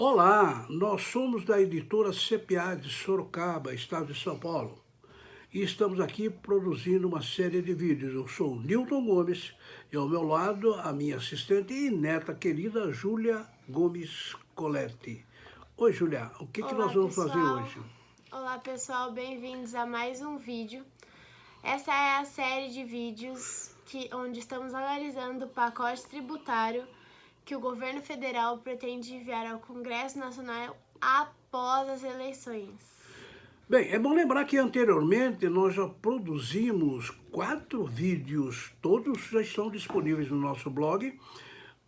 Olá, nós somos da editora CPA de Sorocaba, estado de São Paulo, e estamos aqui produzindo uma série de vídeos. Eu sou o Nilton Gomes e ao meu lado a minha assistente e neta querida Júlia Gomes Coletti. Oi, Júlia, o que nós vamos fazer hoje? Olá pessoal, bem-vindos a mais um vídeo. Essa é a série de vídeos onde estamos analisando o pacote tributário que o governo federal pretende enviar ao Congresso Nacional após as eleições. Bem, é bom lembrar que anteriormente nós já produzimos 4 vídeos, todos já estão disponíveis no nosso blog,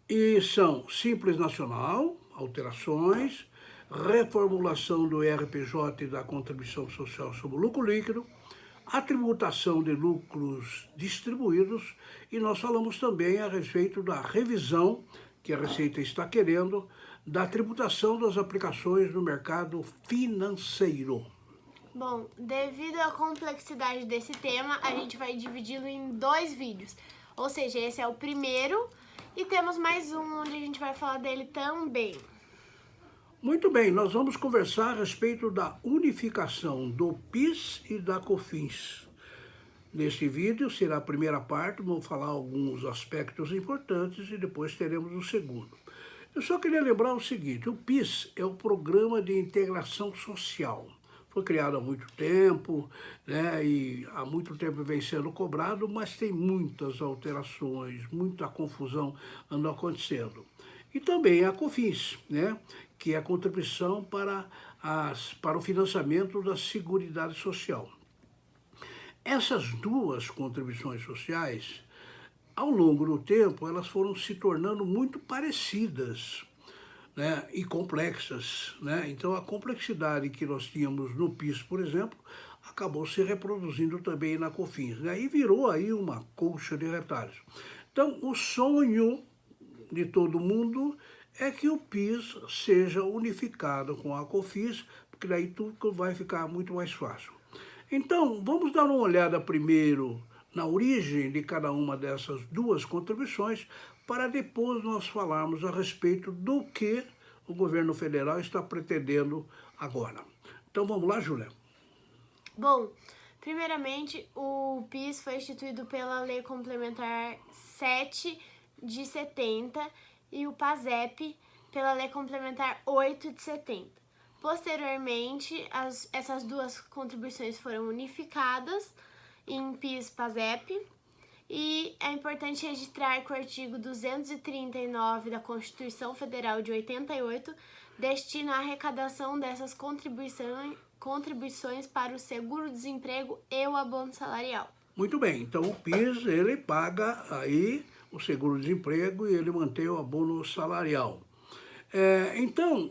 e são Simples Nacional, alterações, reformulação do RPJ e da contribuição social sobre o lucro líquido, a tributação de lucros distribuídos, e nós falamos também a respeito da revisão que a Receita está querendo da tributação das aplicações no mercado financeiro. Bom, devido à complexidade desse tema, a gente vai dividi-lo em 2 vídeos. Ou seja, esse é o primeiro e temos mais um onde a gente vai falar dele também. Muito bem, nós vamos conversar a respeito da unificação do PIS e da COFINS. Neste vídeo será a primeira parte, vamos falar alguns aspectos importantes e depois teremos o segundo. Eu só queria lembrar o seguinte, o PIS é o Programa de Integração Social. Foi criado há muito tempo, né, e há muito tempo vem sendo cobrado, mas tem muitas alterações, muita confusão anda acontecendo. E também a COFINS, né, que é a contribuição para o financiamento da Seguridade Social. Essas duas contribuições sociais, ao longo do tempo, elas foram se tornando muito parecidas, né, e complexas, né? Então a complexidade que nós tínhamos no PIS, por exemplo, acabou se reproduzindo também na COFINS, né? E virou aí uma colcha de retalhos. Então o sonho de todo mundo é que o PIS seja unificado com a COFINS, porque daí tudo vai ficar muito mais fácil. Então, vamos dar uma olhada primeiro na origem de cada uma dessas duas contribuições, para depois nós falarmos a respeito do que o governo federal está pretendendo agora. Então vamos lá, Júlia. Bom, primeiramente, o PIS foi instituído pela Lei Complementar 7 de 70 e o PASEP pela Lei Complementar 8 de 70. Posteriormente, essas duas contribuições foram unificadas em PIS-PASEP, e é importante registrar que o artigo 239 da Constituição Federal de 88 destina a arrecadação dessas contribuições para o seguro-desemprego e o abono salarial. Muito bem, então o PIS, ele paga aí o seguro-desemprego e ele mantém o abono salarial. Então,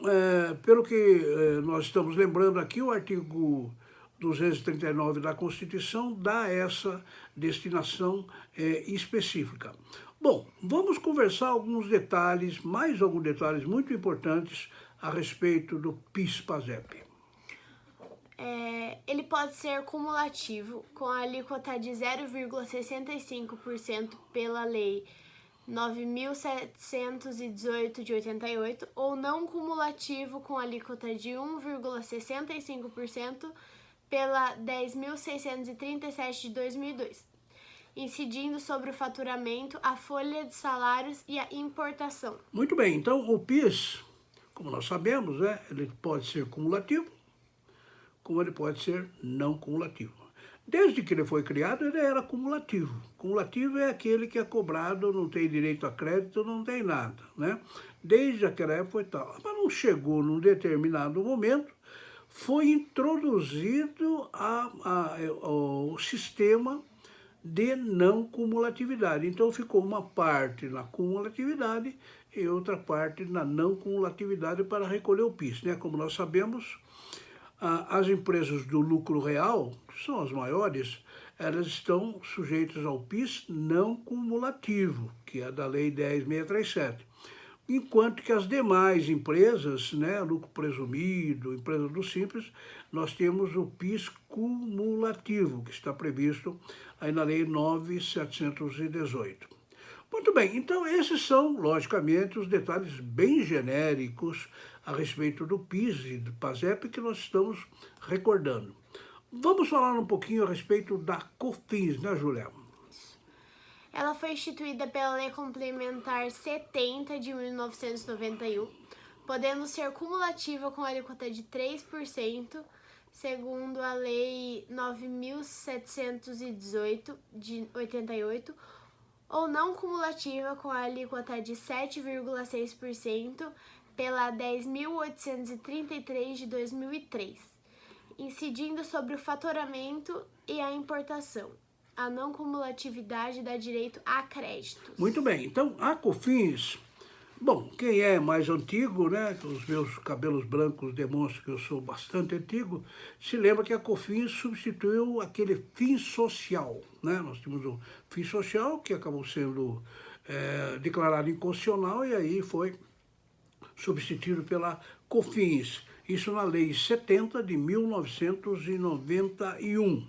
pelo que nós estamos lembrando aqui, o artigo 239 da Constituição dá essa destinação específica. Bom, vamos conversar alguns detalhes, mais alguns detalhes muito importantes a respeito do PIS-PASEP. Ele pode ser cumulativo, com a alíquota de 0,65% pela Lei 9.718 de 88, ou não cumulativo com alíquota de 1,65% pela 10.637 de 2002, incidindo sobre o faturamento, a folha de salários e a importação. Muito bem, então o PIS, como nós sabemos, ele pode ser cumulativo, como ele pode ser não cumulativo. Desde que ele foi criado, ele era cumulativo. Cumulativo é aquele que é cobrado, não tem direito a crédito, não tem nada, né? Desde aquela época foi tal. Mas não chegou num determinado momento, foi introduzido o sistema de não cumulatividade. Então ficou uma parte na cumulatividade e outra parte na não cumulatividade para recolher o PIS, né? Como nós sabemos, as empresas do lucro real, que são as maiores, elas estão sujeitas ao PIS não cumulativo, que é da Lei 10.637. Enquanto que as demais empresas, né, lucro presumido, empresa do Simples, nós temos o PIS cumulativo, que está previsto aí na Lei 9.718. Muito bem, então esses são, logicamente, os detalhes bem genéricos a respeito do PIS e do PASEP que nós estamos recordando. Vamos falar um pouquinho a respeito da COFINS, né, Julia? Ela foi instituída pela Lei Complementar 70 de 1991, podendo ser cumulativa com alíquota de 3%, segundo a Lei 9.718 de 88, ou não cumulativa com a alíquota de 7,6% pela 10.833 de 2003, incidindo sobre o faturamento e a importação. A não cumulatividade dá direito a créditos. Muito bem, então a COFINS, bom, quem é mais antigo, né, os meus cabelos brancos demonstram que eu sou bastante antigo, se lembra que a COFINS substituiu aquele FIN social, né? Nós tínhamos o FIN social que acabou sendo declarado inconstitucional e aí foi substituído pela COFINS, isso na Lei 70 de 1991.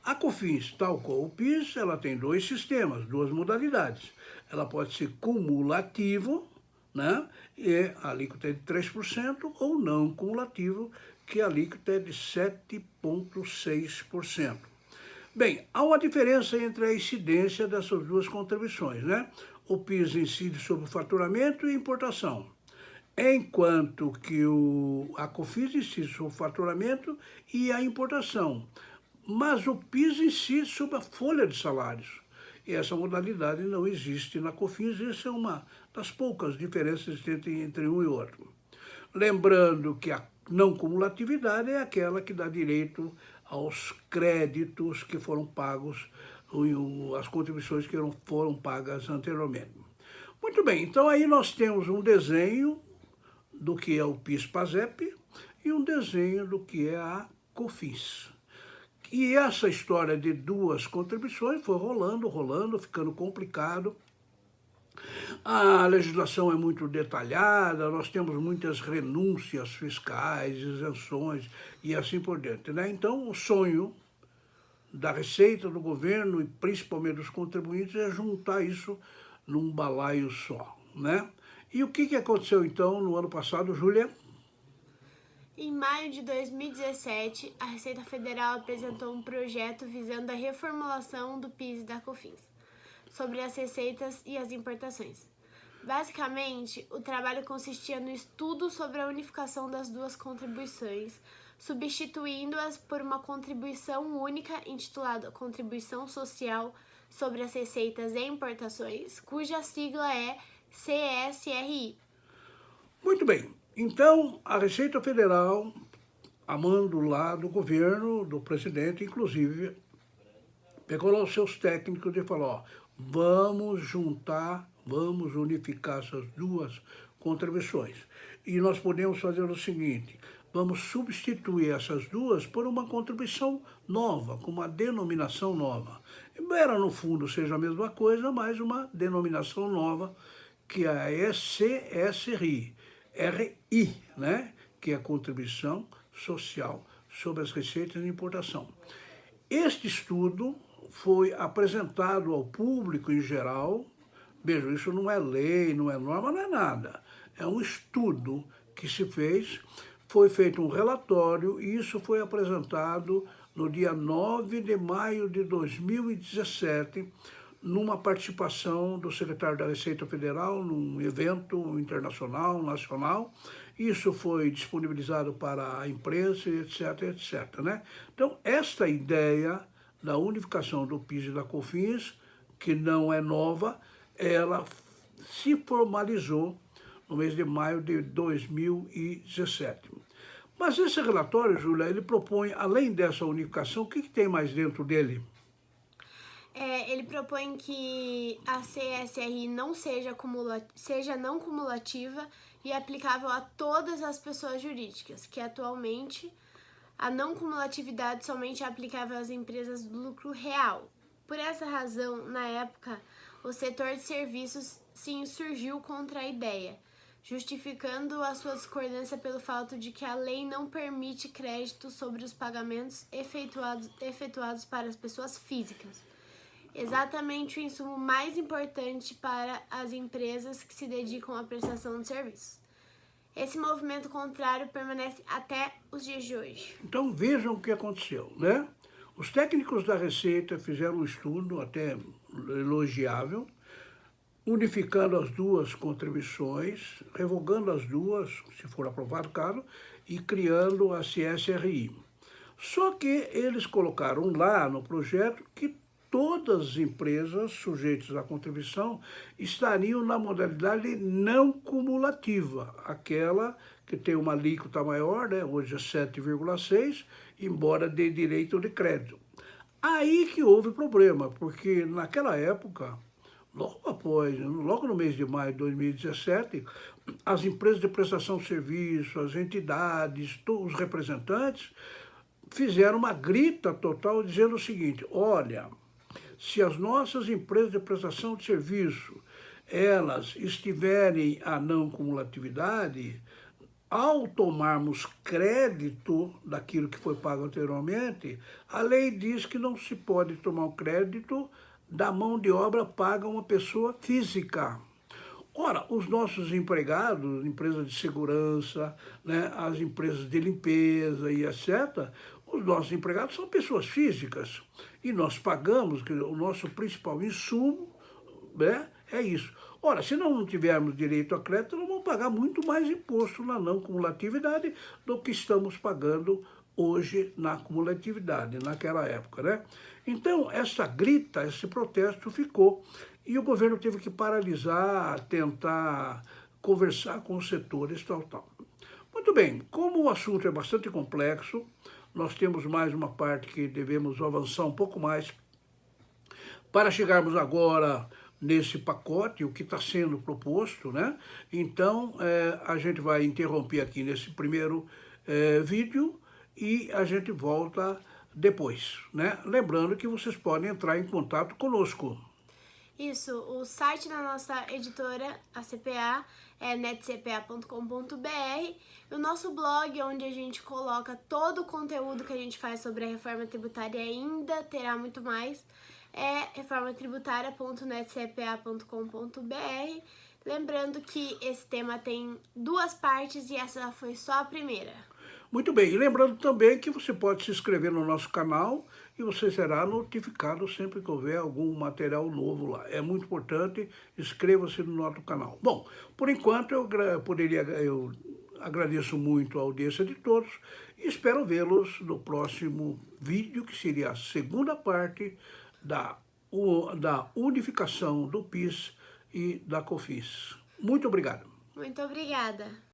A COFINS, tal qual o PIS, ela tem dois sistemas, duas modalidades. Ela pode ser cumulativo, né? E a alíquota é de 3%, ou não cumulativo, que a alíquota é de 7,6%. Bem, há uma diferença entre a incidência dessas duas contribuições, né? O PIS incide sobre o faturamento e importação, enquanto que a COFINS incide sobre o faturamento e a importação. Mas o PIS incide sobre a folha de salários. E essa modalidade não existe na COFINS, essa é uma das poucas diferenças entre um e outro. Lembrando que a não cumulatividade é aquela que dá direito aos créditos que foram pagos, as contribuições que foram pagas anteriormente. Muito bem, então aí nós temos um desenho do que é o PIS-PASEP e um desenho do que é a COFINS. E essa história de duas contribuições foi rolando, ficando complicado. A legislação é muito detalhada, nós temos muitas renúncias fiscais, isenções e assim por diante, né? Então, o sonho da Receita, do governo e principalmente dos contribuintes é juntar isso num balaio só, né? E o que aconteceu então no ano passado, Júlia? Em maio de 2017, a Receita Federal apresentou um projeto visando a reformulação do PIS e da COFINS, sobre as receitas e as importações. Basicamente, o trabalho consistia no estudo sobre a unificação das duas contribuições, substituindo-as por uma contribuição única intitulada Contribuição Social sobre as Receitas e Importações, cuja sigla é CSRI. Muito bem. Então, a Receita Federal, a mando lá do governo, do presidente, inclusive, pegou lá os seus técnicos e falou, ó, vamos juntar, vamos unificar essas duas contribuições. E nós podemos fazer o seguinte, vamos substituir essas duas por uma contribuição nova, com uma denominação nova. Embora no fundo seja a mesma coisa, mas uma denominação nova, que é a CSRI. RI, né? Que é a Contribuição Social sobre as Receitas de Importação. Este estudo foi apresentado ao público em geral. Veja, isso não é lei, não é norma, não é nada. É um estudo que se fez, foi feito um relatório e isso foi apresentado no dia 9 de maio de 2017, numa participação do secretário da Receita Federal, num evento internacional, nacional. Isso foi disponibilizado para a imprensa, etc, etc, né? Então, esta ideia da unificação do PIS e da COFINS, que não é nova, ela se formalizou no mês de maio de 2017. Mas esse relatório, Júlia, ele propõe, além dessa unificação, o que tem mais dentro dele? Ele propõe que a CSRI não seja não cumulativa e aplicável a todas as pessoas jurídicas, que atualmente a não cumulatividade somente é aplicável às empresas do lucro real. Por essa razão, na época, o setor de serviços se insurgiu contra a ideia, justificando a sua discordância pelo fato de que a lei não permite crédito sobre os pagamentos efetuados para as pessoas físicas. exatamente o insumo mais importante para as empresas que se dedicam à prestação de serviços. Esse movimento contrário permanece até os dias de hoje. Então vejam o que aconteceu, né? Os técnicos da Receita fizeram um estudo até elogiável, unificando as duas contribuições, revogando as duas, se for aprovado o caso, e criando a CSRI. Só que eles colocaram lá no projeto que todas as empresas sujeitas à contribuição estariam na modalidade não cumulativa, aquela que tem uma alíquota maior, né? Hoje é 7,6, embora dê direito de crédito. Aí que houve problema, porque naquela época, logo no mês de maio de 2017, as empresas de prestação de serviço, as entidades, os representantes, fizeram uma grita total dizendo o seguinte: olha, se as nossas empresas de prestação de serviço, elas estiverem a não cumulatividade, ao tomarmos crédito daquilo que foi pago anteriormente, a lei diz que não se pode tomar o crédito da mão de obra paga a uma pessoa física. Ora, os nossos empregados, empresas de segurança, né, as empresas de limpeza e etc., os nossos empregados são pessoas físicas e nós pagamos, que o nosso principal insumo, né, é isso. Ora, se nós não tivermos direito a crédito, nós vamos pagar muito mais imposto na não cumulatividade do que estamos pagando hoje na cumulatividade, naquela época, né? Então, essa grita, esse protesto ficou e o governo teve que paralisar, tentar conversar com os setores, tal. Muito bem, como o assunto é bastante complexo, nós temos mais uma parte que devemos avançar um pouco mais para chegarmos agora nesse pacote, o que está sendo proposto, né? Então, a gente vai interromper aqui nesse primeiro vídeo e a gente volta depois, né? Lembrando que vocês podem entrar em contato conosco. Isso, o site da nossa editora, a CPA, é netcpa.com.br. O nosso blog, onde a gente coloca todo o conteúdo que a gente faz sobre a reforma tributária, ainda terá muito mais, é reformatributária.netcpa.com.br. Lembrando que esse tema tem duas partes e essa foi só a primeira. Muito bem, e lembrando também que você pode se inscrever no nosso canal e você será notificado sempre que houver algum material novo lá. É muito importante, inscreva-se no nosso canal. Bom, por enquanto eu agradeço muito a audiência de todos e espero vê-los no próximo vídeo, que seria a segunda parte da unificação do PIS e da COFINS. Muito obrigado. Muito obrigada.